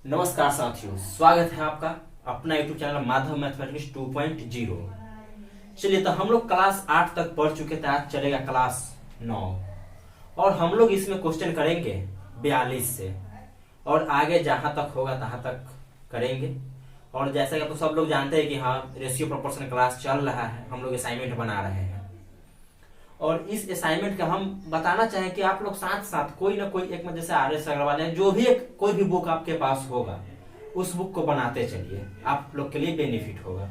नमस्कार साथियों, स्वागत है आपका अपना यूट्यूब चैनल माधव मैथमेटिक्स 2.0। चलिए, तो हम लोग क्लास 8 तक पढ़ चुके थे। आज चलेगा क्लास 9 और हम लोग इसमें क्वेश्चन करेंगे 42 से और आगे जहां तक होगा तहां तक करेंगे। और जैसा कि आप सब लोग जानते हैं कि हाँ, रेशियो प्रोपोर्शन क्लास चल रहा है, हम लोग असाइनमेंट बना रहे हैं और इस असाइनमेंट का हम बताना चाहें कि आप लोग साथ साथ कोई ना कोई एक, जैसे RS अग्रवाल है, जो भी एक कोई भी बुक आपके पास होगा उस बुक को बनाते चलिए, आप लोग के लिए बेनिफिट होगा।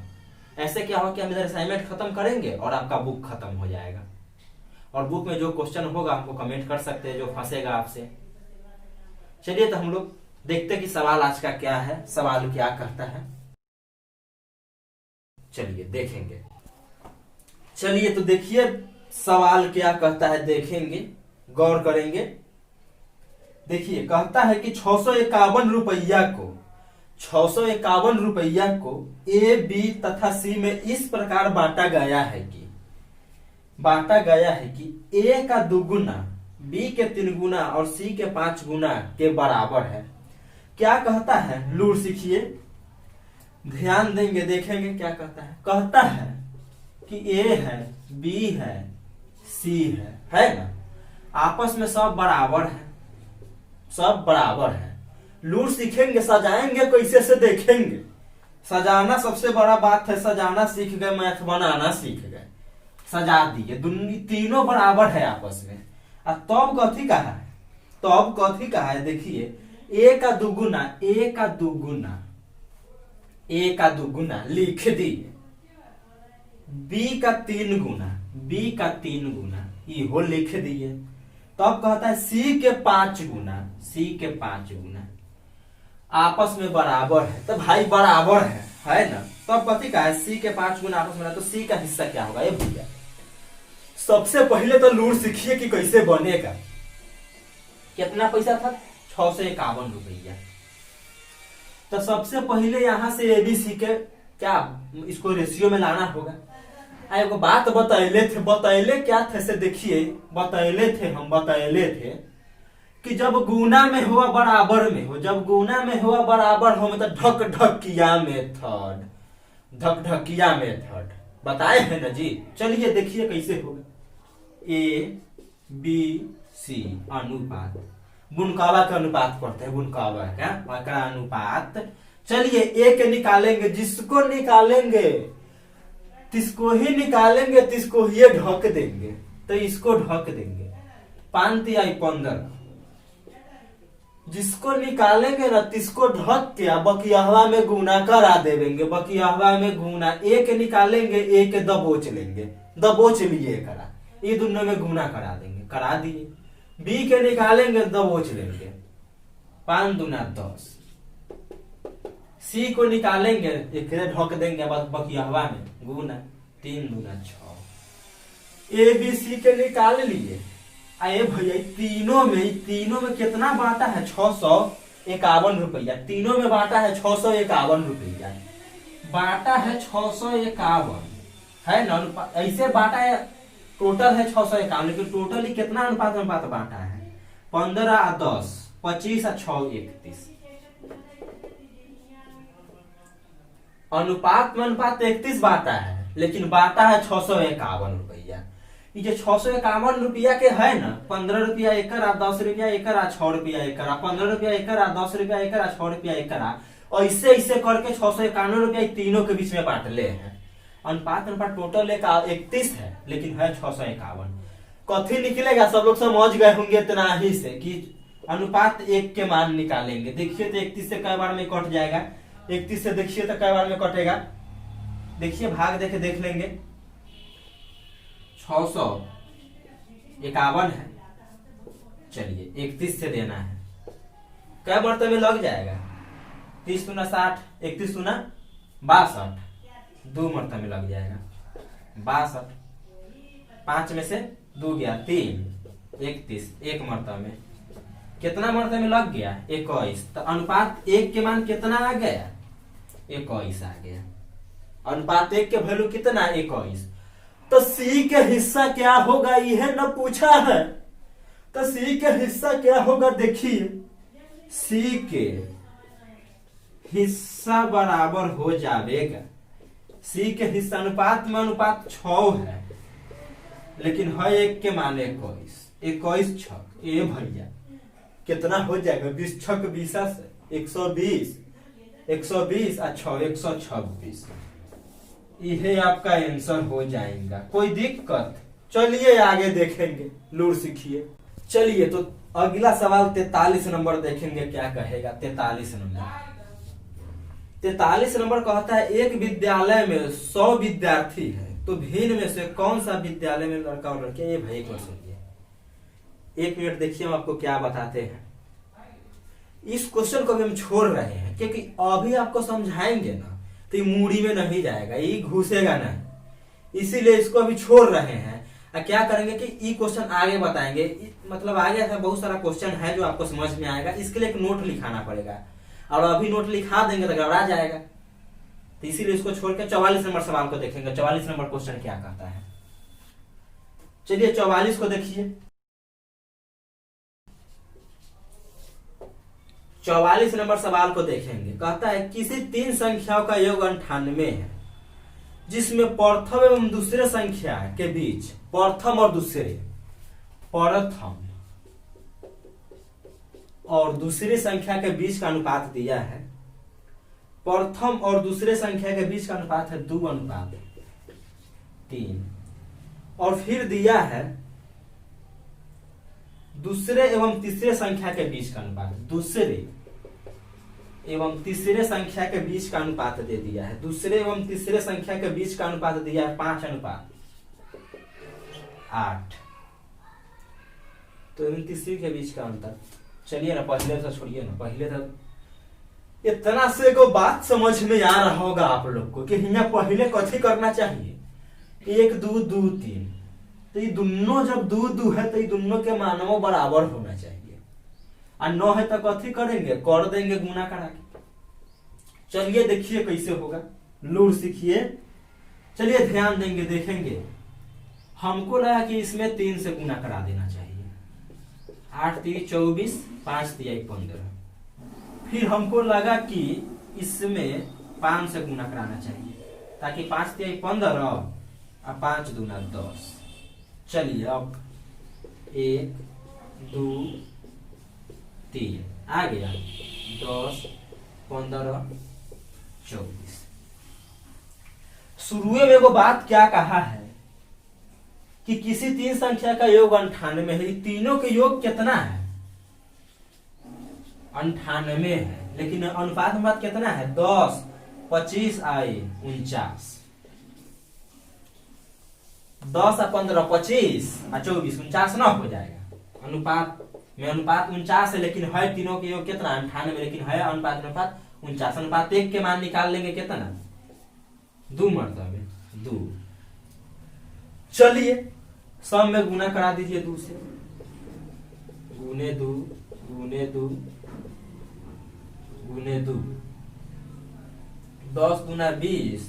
ऐसे क्या होगा कि हम इधर असाइनमेंट खत्म करेंगे और आपका बुक खत्म हो जाएगा। और बुक में जो क्वेश्चन होगा हमको कमेंट कर सकते हैं, जो फंसेगा आपसे। चलिए, तो हम लोग देखते हैं कि सवाल आज का क्या है, सवाल क्या कहता है। चलिए देखेंगे। चलिए, तो देखिए सवाल क्या कहता है, देखेंगे, गौर करेंगे। देखिए, कहता है कि 651 रुपया को ए, बी तथा सी में इस प्रकार बांटा गया है कि ए का 2 गुना, बी के 3 गुना और सी के 5 गुना के बराबर है। क्या कहता है, लूर सीखिए, ध्यान देंगे, देखेंगे क्या कहता है। कहता है कि ए है, बी है, सी है ना, आपस में सब बराबर है, सब बराबर है। लूट सीखेंगे, सजाएंगे कैसे से देखेंगे। सजाना सबसे बड़ा बात है, सजाना सीख गए, मैथ बनाना सीख गए, सजा दिए, तीनों बराबर है आपस में। अब तब कथी कहा है, देखिए, ए का 2 गुना लिख दिए, बी का 3 गुना इहो लिख दिए। तब कहता है सी के 5 गुना आपस में बराबर है। तो भाई बराबर है ना। तब कथी का है, सी के 5 गुना आपस में, तो सी का हिस्सा क्या होगा, ये भैया सबसे पहले तो लूट सीखिए कि कैसे बनेगा। कितना पैसा था, 651 रुपया। तो सबसे पहले यहां से एबीसी के क्या, इसको रेशियो में लाना होगा। एगो बात बतैले क्या थे से देखिए, बतैले थे कि जब गुना में हुआ बराबर में हो, मतलब ढकढकिया मेथड बताए हैं ना जी। चलिए देखिए कैसे होगा। ए बी सी अनुपात, बुनकावा का अनुपात पढ़ते हैं, बुनकावा का अनुपात। चलिए, ए के निकालेंगे, जिसको निकालेंगे तिसको ही निकालेंगे, तिसको ही ढक देंगे, तो इसको ढक देंगे। 5 तिहाई 15, जिसको निकालेंगे ना तिसको ढक के बकियाहवा में गुना करा देंगे, बकियाहवा में गुना। ए के निकालेंगे, ए के दबोच लेंगे, दबोच लिए करा, ये दोनों में गुना करा देंगे, करा दिए। बी के निकालेंगे, दबोच लेंगे, 5 दूना 10। सी को निकालेंगे, एक ढक देंगे बकियाहवा में गुना, 3 दूना 6। ए बी सी के निकाल लिए। आए भैया, तीनों में कितना बांटा है, 651 रुपया। तीनों में बांटा है 651 रुपया, बांटा है 651 है ना। ऐसे बांटा है, टोटल है 651, लेकिन टोटल ही कितना अनुपात बांटा है, 15 10, 25 6 31। अनुपात में 31 बांटा है, लेकिन बांटा है 651 रुपया। ये जो 651 रुपया के है ना, 15 रुपया एकड़, 10 रुपया एकड़, 6 रुपया एकड़, 15 रुपया एकड़, 10 रुपया एकड़, 6 रुपया एकड़, ऐसे करके 651 रुपया तीनों के बीच में बांट ले हैं। अनुपात टोटल 31 है, लेकिन है 651। कथी निकलेगा, सब लोग समझ गए होंगे इतना ही से कि अनुपात 1 के मान निकालेंगे। देखिए तो 31 से कई बार में कट जाएगा, 31 से देखिए तो कई बार में कटेगा। देखिए भाग देख लेंगे, 651 है। चलिए 31 से देना है, कई मरतबे लग जाएगा, 30 दूना 60, 31 दूना 62, 2 मरतबे लग जाएगा 62। 5 में से 2 गया 3, 31, 1 मरतबे। कितना मरतबे लग गया, 21। तो अनुपात 1 के मान कितना आ गया, 21 आ गया। अनुपात 1 के वैल्यू कितना, 21। तो सी के हिस्सा क्या होगा, यह न पूछा है। तो सी के हिस्सा क्या होगा, देखिए सी के हिस्सा बराबर हो जाएगा। सी के हिस्सा अनुपात में अनुपात 6 है, लेकिन है 1 के मान 21, 21 छक ए भैया कितना हो जाएगा, 20 छक 20 से 120, 120 और 6 126। यह आपका आंसर हो जाएगा। कोई दिक्कत? चलिए आगे देखेंगे, लूर सीखिए। चलिए तो अगला सवाल 43 नंबर देखेंगे क्या कहेगा। 43 नंबर कहता है एक विद्यालय में 100 विद्यार्थी है, तो भिन्न में से कौन सा विद्यालय में लड़का और लड़कियां। ये भाई क्वेश्चन दिया, 1 मिनट देखिए हम आपको क्या बताते हैं। इस क्वेश्चन को भी हम छोड़ रहे हैं क्योंकि अभी आपको समझाएंगे ना तो ये मूड़ी में नहीं जाएगा, ये घुसेगा नहीं, इसीलिए इसको अभी छोड़ रहे हैं। क्या करेंगे कि ये क्वेश्चन आगे बताएंगे, मतलब आगे ऐसा बहुत सारा क्वेश्चन है जो आपको समझ में आएगा, इसके लिए एक नोट लिखाना पड़ेगा, और अभी नोट लिखा देंगे तो घबरा जाएगा, तो इसीलिए इसको छोड़ के 44 नंबर सवाल को देखेंगे। 44 नंबर क्वेश्चन क्या कहता है, चलिए 44 को देखिए। 44 नंबर सवाल को देखेंगे। कहता है किसी 3 संख्याओं का योग 98 है, जिसमें प्रथम एवं दूसरे संख्या के बीच प्रथम और दूसरी संख्या के बीच का अनुपात दिया है। प्रथम और दूसरे संख्या के बीच का अनुपात है 2:3, और फिर दिया है दूसरे एवं तीसरे संख्या के बीच का अनुपात, दूसरे एवं तीसरे संख्या के बीच का अनुपात दे दिया है। दूसरे एवं तीसरे संख्या के बीच का अनुपात दिया है 5:8, तो इन तीसरी के बीच का अंतर। चलिए ना पहले से छोड़िए ना, पहले तो इतना से को बात समझ में आ रहा होगा आप लोग को कि यहाँ पहले कथी करना चाहिए, 1 2 2 3, तो ये दोनों जब 2 2 है तो ये दोनों के मानों बराबर होना चाहिए, और 9 है तो कथी करेंगे, कर देंगे गुना करा के। चलिए देखिए कैसे होगा, लूर सीखिए। चलिए ध्यान देंगे, देखेंगे। हमको लगा कि इसमें 3 से गुना करा देना चाहिए, 8 3 24, 5 3 15। फिर हमको लगा कि इसमें 5 से गुना कराना चाहिए, ताकि 5 3 15 और 5 दूना 10। चलिए अब 1 2 3 आ गया, 10 15 24। शुरू में एगो बात क्या कहा है कि किसी 3 संख्या का योग 98 है। तीनों के योग कितना है, 98 है, लेकिन अनुपात कितना है, 10 25 आए 49, 10 और 15 25 और 24 49 ना हो जाएगा। अनुपात में अनुपात 49 है, लेकिन है तीनों के योग कितना, 98, लेकिन है अनुपात 49। अनुपात 1 के मान निकाल लेंगे कितना, 2 मरतबे 2। चलिए सब में गुना करा दीजिए 2 से, गुने 2 गुने 2 गुने 2, 10 दूना 20,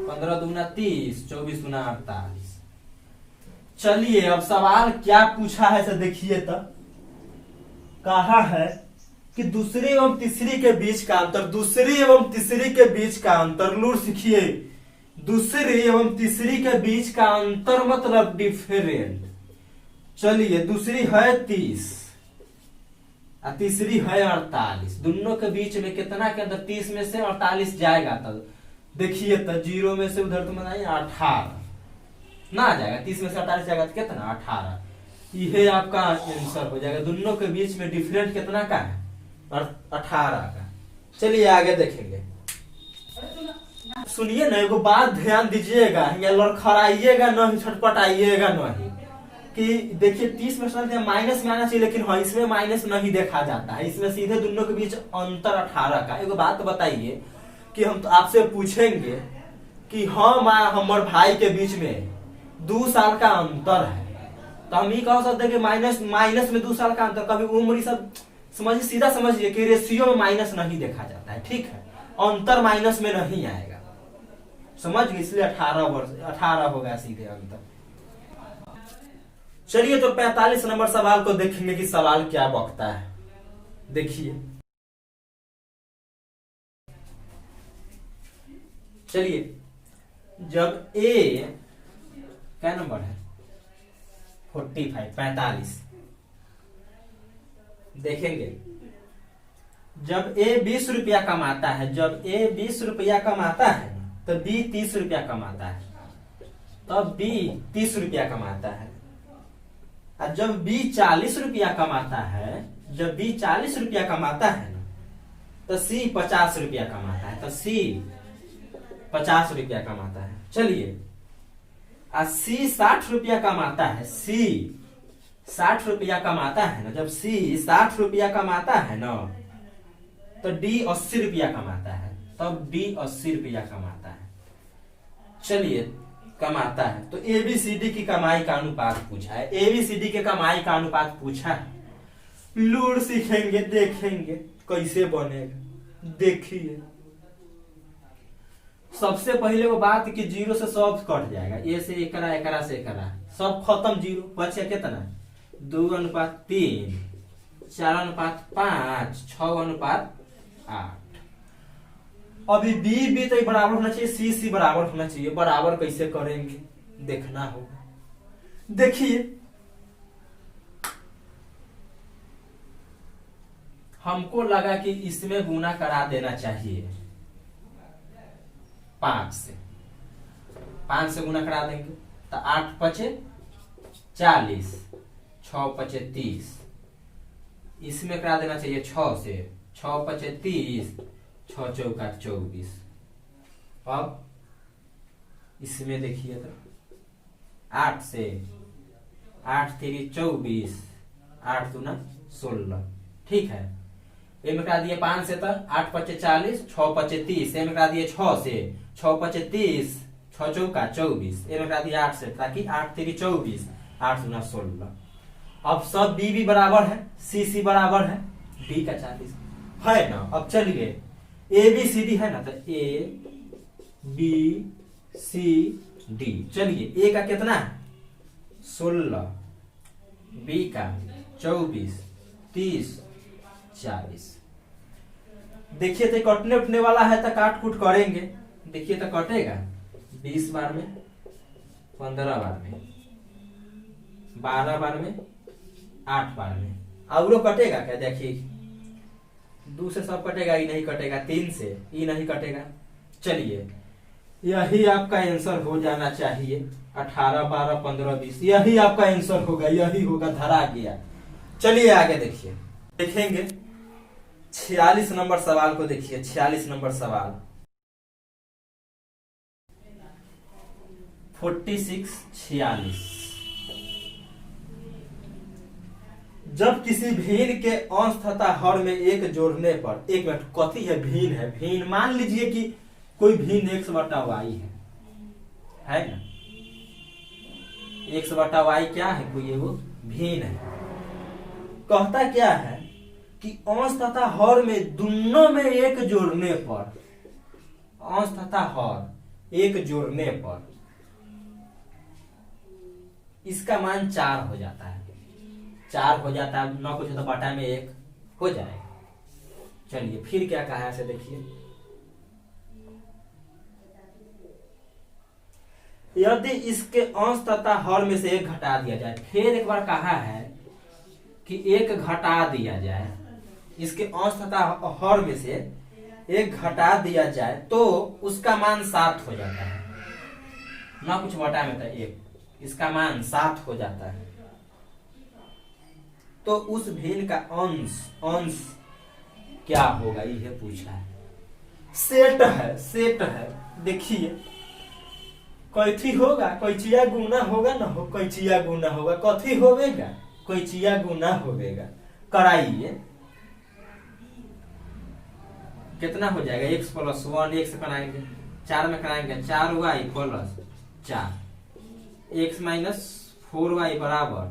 15 दूना 30, 24 दूना 48। चलिए अब सवाल क्या पूछा है से देखिए। तो कहा है कि दूसरी एवं तीसरी के बीच का अंतर, दूसरी एवं तीसरी के बीच का अंतर, लूर सीखिए। दूसरी एवं तीसरी के बीच का अंतर मतलब डिफरेंट। चलिए दूसरी है 30 और तीसरी है 48, दोनों के बीच में कितना के अंदर, 30 में से 48 जाएगा, तब देखिए तो 0 में से उधर तो बनाइए 18 ना आ जाएगा, 30 में से 48 जाएगा तो कितना, 18। यह आपका आंसर हो जाएगा। दोनों के बीच में डिफरेंट कितना का है, 18 का। चलिए आगे देखेंगे। सुनिए ना, एगो बात ध्यान दीजिएगा, या लड़खड़ाइएगा नहीं, छटपटाइएगा नहीं, कि देखिए 30 में माइनस में आना चाहिए, लेकिन हाँ इसमें माइनस नहीं देखा जाता है, इसमें सीधे दोनों के बीच अंतर 18 का। एगो बात बताइए कि हम तो आपसे पूछेंगे कि हम हमारे भाई के बीच में 2 साल का अंतर है, तो हम ये कह सकते हैं कि माइनस में 2 साल का अंतर। कभी उम्र सब समझिए, सीधा समझिए कि रेशियो में माइनस नहीं देखा जाता है, ठीक है, अंतर माइनस में नहीं आएगा, समझ गए, इसलिए 18 होगा सीधे अंतर। चलिए तो 45 नंबर सवाल को देखेंगे कि सवाल क्या बकता है, देखिए। चलिए, जब ए क्या नंबर है 45 देखेंगे, जब ए 20 रुपया कमाता है, जब ए 20 रुपया कमाता है तो बी 30 रुपया कमाता है, तब बी 30 रुपया कमाता है। और जब बी 40 रुपया कमाता है, जब बी 40 रुपया कमाता है ना, तो सी 50 रुपया कमाता है, तो सी 50 रुपया कमाता है। चलिए, और सी 60 रुपया कमाता है, सी 60 रुपया कमाता है ना, जब सी 60 रुपया कमाता है ना, तो डी 80 रुपया कमाता है, तब डी 80 रुपया कमाता है। चलिए, कमाता है तो एबीसीडी की कमाई का अनुपात पूछा है, एबीसीडी के कमाई का अनुपात पूछा है। लूर सीखेंगे, देखेंगे कैसे बनेगा। देखिए, सबसे पहले वो बात कि जीरो से सब कट जाएगा, ए से एकरा, एकरा से एकरा, सब खत्म, जीरो बचे कितना 2:3, 4:5, 6:8। अभी बी तो बराबर होना चाहिए, सी बराबर होना चाहिए। बराबर कैसे करेंगे देखना होगा। देखिए, हमको लगा कि इसमें गुना करा देना चाहिए 5 से, 5 से गुना करा देंगे तो 8 पचे 40, 6 पचे 30, इसमें करा देना चाहिए 6 से, 6 पचे 30, 6 चौका 24। अब इसमें देखिए तो 8 से, 8 3 24, 8 दूना 16, ठीक है। ए में करा दिए 5 से, तो 8 पचे 40, 6 पचे 30, ए में करा दिए 6 से, 6 पचे 30, 6 चौका 24, ए में करा दिए 8 से, ताकि 8 3 24, 8 दूना 16। अब सब बी बराबर है, सी बराबर है, डी का 40 है ना। अब चलिए, ए बी सी डी है ना, तो ए बी सी डी। चलिए, ए का कितना है 16, बी का 24, 30, 40। देखिए तो कटने उठने वाला है तो काट कूट करेंगे। देखिए तो कटेगा 20 बार में, 15 बार में, 12 बार में, 8 बार में। और कटेगा क्या? देखिए, 2 से सब कटेगा, ये नहीं कटेगा, 3 से ये नहीं कटेगा। चलिए, यही आपका आंसर हो जाना चाहिए। 18, 12, 15, 20 यही आपका आंसर होगा, यही होगा, धरा गया। चलिए आगे देखिए, देखेंगे 46 नंबर सवाल को। देखिए 46 नंबर सवाल, 46। जब किसी भिन्न के अंश तथा हर में एक जोड़ने पर, एक मिनट, कथी है भिन्न? है भिन्न, मान लीजिए कि कोई भिन्न x/y है ना। x/y क्या है? कोई एगो भिन्न है। कहता क्या है कि अंश तथा हर में दोनों में एक जोड़ने पर, अंश तथा हर एक जोड़ने पर इसका मान 4 हो जाता है। 4 हो जाता है, न कुछ तो बटा में 1 हो जाएगा। चलिए फिर क्या कहा है ऐसे देखिए, यदि इसके अंश तथा हर में से 1 घटा दिया जाए। फिर एक बार कहा है कि 1 घटा दिया जाए, इसके अंश तथा हर में से 1 घटा दिया जाए तो उसका मान 7 हो जाता है। ना कुछ बटा में था 1, इसका मान 7 हो जाता है। तो उस भिन्न का अंश क्या होगा, यह पूछा है। सेट है। देखिए कैथी होगा, कैचिया गुना होगा ना, हो कैचिया गुना होगा। कथी होगा? कैचिया गुना होगा। कराइए, कितना हो जाएगा? x + 1, x कराएंगे 4 में कराएंगे 4y + 4, x - 4y बराबर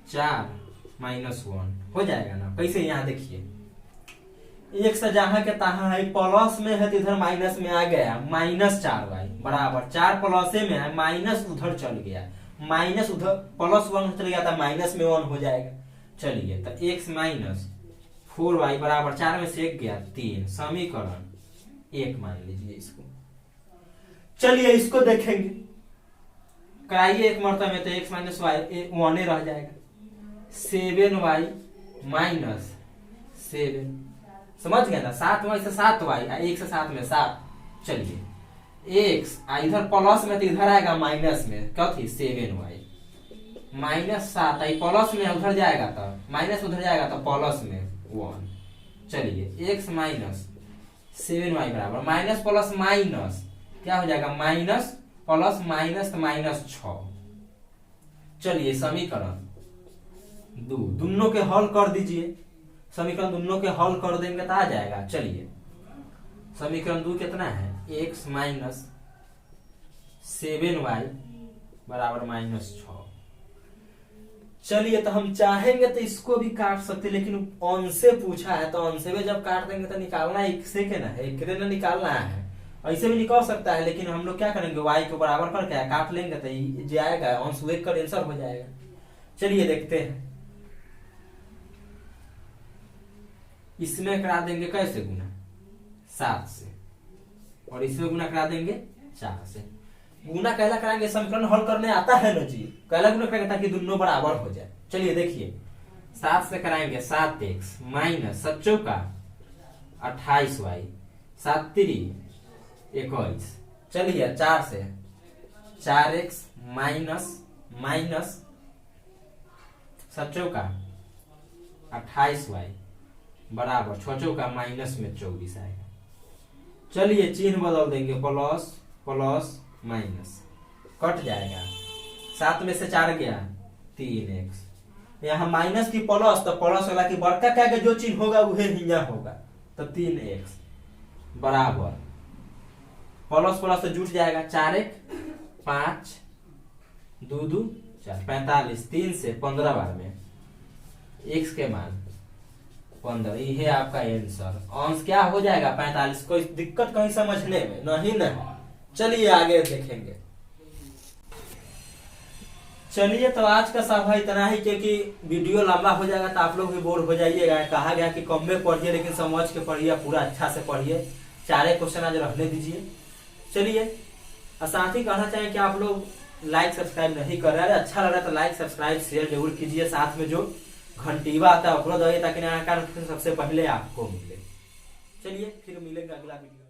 4 - 1 हो जाएगा ना। कैसे? यहाँ देखिए, एक से जहां के तहां है, प्लस में है तो इधर माइनस में आ गया, -4y बराबर 4 प्लस में है, माइनस उधर चल गया, माइनस उधर +1 चल गया था, माइनस में 1 हो जाएगा। चलिए, तो x - 4y बराबर 4 में से 1 गया 3, समीकरण 1 मान लीजिए इसको। चलिए इसको देखेंगे, कराइए एक मरतबा में, तो x माइनस वाई 1 रह जाएगा। 7y माइनस 7, समझ गया ना, 7y से 7y, 1 से 7 में 7। चलिए x इधर प्लस में तो इधर आएगा माइनस में, क्या थी 7y माइनस 7, प्लस में उधर जाएगा तो माइनस, उधर जाएगा तो प्लस में 1। चलिए x माइनस 7y बराबर माइनस प्लस माइनस क्या हो जाएगा, माइनस प्लस माइनस तो माइनस 6। चलिए समीकरण दोनों के हल कर दीजिए, समीकरण दोनों के हल कर देंगे तो आ जाएगा। चलिए समीकरण 2 कितना है, x माइनस 7y बराबर माइनस 6। चलिए तो हम चाहेंगे तो इसको भी काट सकते, लेकिन अंश से पूछा है तो अंश में जब काट देंगे तो निकालना एक से के ना है, एक ना निकालना है। ऐसे भी निकाल सकता है, लेकिन हम लोग क्या करेंगे, y को बराबर करके काट लेंगे तो ये जाएगा, अंश एक कर आंसर हो जाएगा। चलिए देखते हैं, इसमें करा देंगे कैसे गुना, 7 से, और इसमें गुना करा देंगे 4 से। गुना कैला कराएंगे, समीकरण हल करने आता है ना जी, कैला गुना करेंगे ताकि दोनों बराबर हो जाए। चलिए देखिए 7 से कराएंगे 7x माइनस 7 चौका 28y 7 3 21। चलिए 4 से 4x माइनस माइनस 7 चौका 28y बराबर 6 चौका माइनस में 24 आएगा। चलिए चिन्ह बदल देंगे, प्लस प्लस माइनस कट जाएगा, 7 में से 4 गया 3x, यहाँ माइनस की प्लस, तो प्लस वाला की बड़का क्या के जो चिन्ह होगा वह हिंजा होगा, तो 3x बराबर प्लस प्लस तो जुट जाएगा, 4x 5 2 2 4 45, 3 से 15 बार में x के मान 15, ये आपका आंसर। अंश क्या हो जाएगा 45। कोई दिक्कत कहीं समझने में नहीं ना। चलिए आगे देखेंगे। चलिए तो आज का सफा इतना ही, क्योंकि वीडियो लंबा हो जाएगा तो आप लोग भी बोर हो जाइएगा। कहा गया कि कम में पढ़िए, लेकिन समझ के पढ़िए, पूरा अच्छा से पढ़िए, 4 क्वेश्चन आज रहने दीजिए। चलिए साथ ही कहना चाहें कि आप लोग लाइक सब्सक्राइब नहीं कर रहे हैं, अच्छा लग रहा है तो लाइक सब्सक्राइब शेयर जरूर कीजिए, साथ में जो घंटीवा आता है उसको दबाइए ताकि नया कार्य सबसे पहले आपको मिले। चलिए फिर मिलेंगे अगला वीडियो।